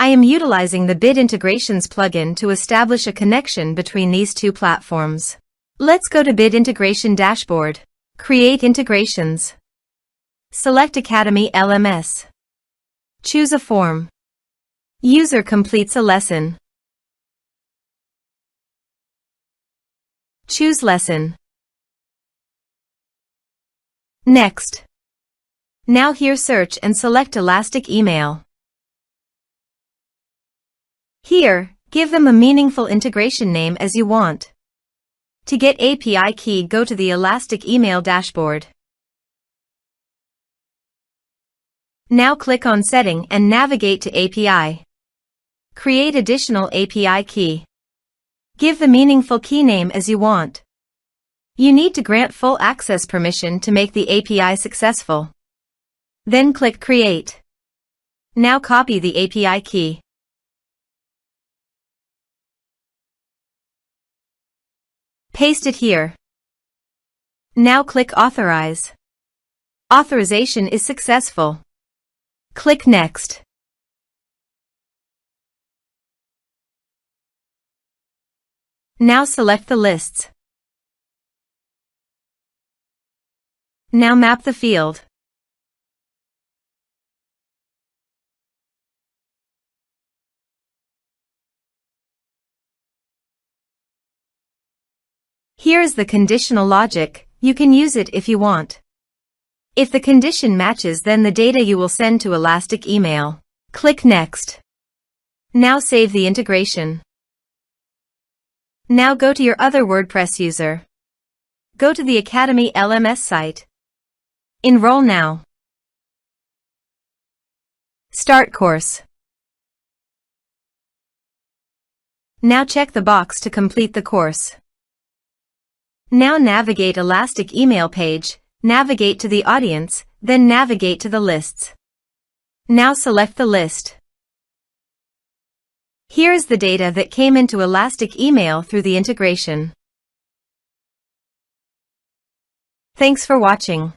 I am utilizing the Bid Integrations plugin to establish a connection between these two platforms. Let's go to Bid Integration Dashboard. Create Integrations. Select Academy LMS. Choose a form. User completes a lesson. Choose Lesson. Next. Now here search and select Elastic Email. Here, give them a meaningful integration name as you want. To get API key, go to the Elastic Email dashboard. Now click on Setting and navigate to API. Create additional API key. Give the meaningful key name as you want. You need to grant full access permission to make the API successful. Then click Create. Now copy the API key. Paste it here. Now click Authorize. Authorization is successful. Click Next. Now select the lists. Now map the field. Here is the conditional logic. You can use it if you want. If the condition matches, then the data you will send to Elastic Email. Click Next. Now save the integration. Now go to your other WordPress user. Go to the Academy LMS site. Enroll now. Start course. Now check the box to complete the course. Now navigate Elastic Email page, navigate to the audience, then navigate to the lists. Now select the list. Here is the data that came into Elastic Email through the integration. Thanks for watching.